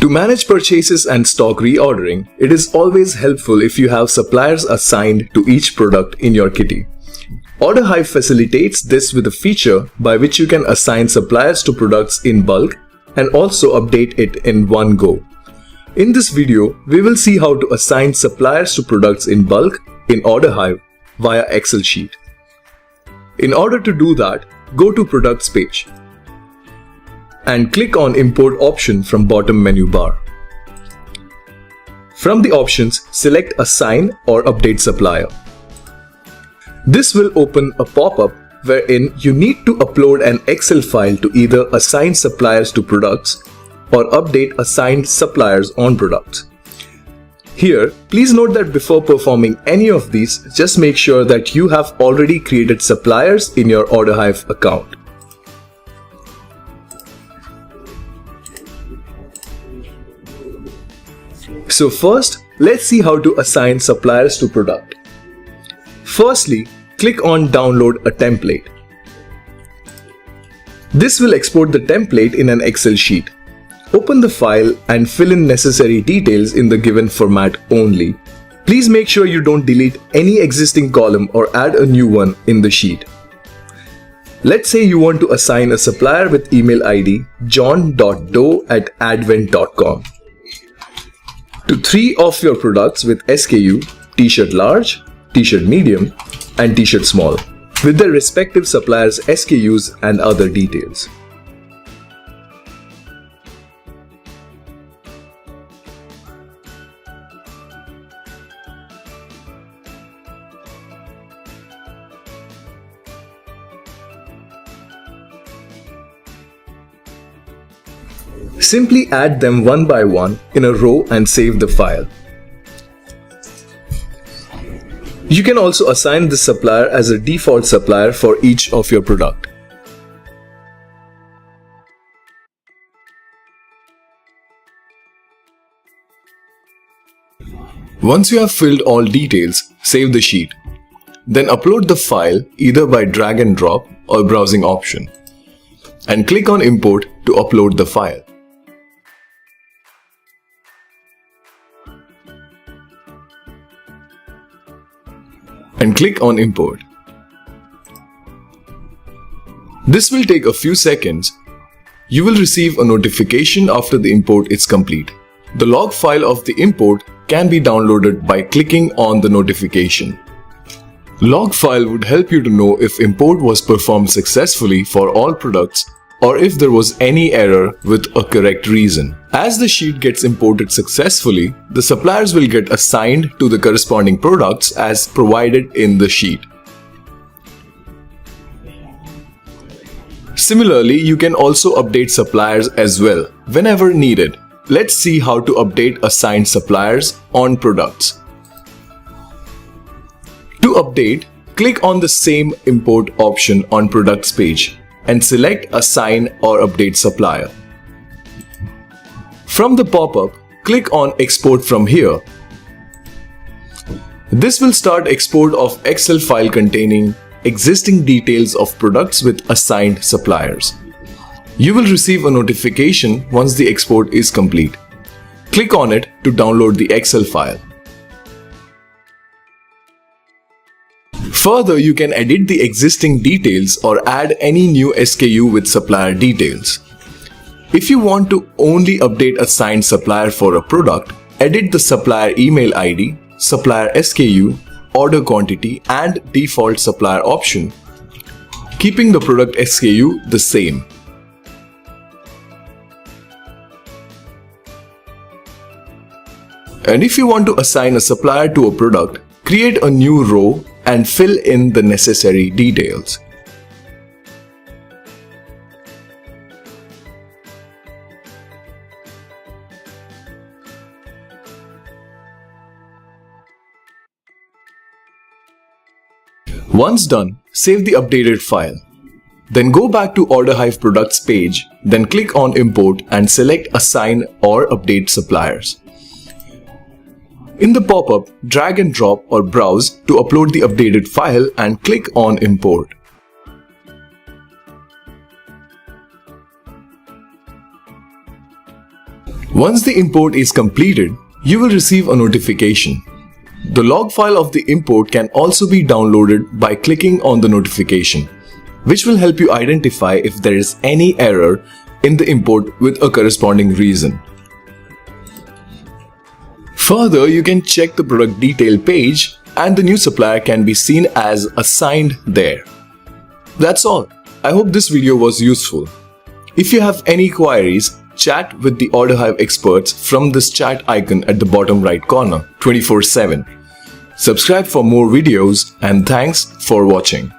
To manage purchases and stock reordering, it is always helpful if you have suppliers assigned to each product in your kitty. Orderhive facilitates this with a feature by which you can assign suppliers to products in bulk and also update it in one go. In this video, we will see how to assign suppliers to products in bulk in Orderhive via Excel sheet. In order to do that, go to Products page and click on Import option from bottom menu bar. From the options, select Assign or Update Supplier. This will open a pop-up wherein you need to upload an Excel file to either assign suppliers to products or update assigned suppliers on products. Here, please note that before performing any of these, just make sure that you have already created suppliers in your Orderhive account. So first, let's see how to assign suppliers to product. Firstly, click on Download a template. This will export the template in an Excel sheet. Open the file and fill in necessary details in the given format only. Please make sure you don't delete any existing column or add a new one in the sheet. Let's say you want to assign a supplier with email ID john.doe@advent.com to 3 of your products with SKU T-shirt large, T-shirt medium, and T-shirt small, with their respective suppliers' SKUs and other details. Simply add them one by one in a row and save the file. You can also assign the supplier as a default supplier for each of your product. Once you have filled all details, save the sheet. Then upload the file either by drag and drop or browsing option, and click on Import to upload the file. And click on Import. This will take a few seconds. You will receive a notification after the import is complete. The log file of the import can be downloaded by clicking on the notification. Log file would help you to know if import was performed successfully for all products or if there was any error with a correct reason. As the sheet gets imported successfully, the suppliers will get assigned to the corresponding products as provided in the sheet. Similarly, you can also update suppliers as well whenever needed. Let's see how to update assigned suppliers on products. To update, click on the same import option on Products page and select Assign or Update Supplier. From the pop-up, click on Export from here. This will start export of Excel file containing existing details of products with assigned suppliers. You will receive a notification once the export is complete. Click on it to download the Excel file. Further, you can edit the existing details or add any new SKU with supplier details. If you want to only update assigned supplier for a product, edit the supplier email ID, supplier SKU, order quantity, and default supplier option, keeping the product SKU the same. And if you want to assign a supplier to a product, create a new row and fill in the necessary details. Once done, save the updated file. Then go back to Orderhive Products page, then click on Import and select Assign or Update Suppliers. In the pop-up, drag and drop or browse to upload the updated file and click on Import. Once the import is completed, you will receive a notification. The log file of the import can also be downloaded by clicking on the notification, which will help you identify if there is any error in the import with a corresponding reason. Further, you can check the product detail page and the new supplier can be seen as assigned there. That's all. I hope this video was useful. If you have any queries, chat with the Orderhive experts from this chat icon at the bottom right corner 24/7. Subscribe for more videos and thanks for watching.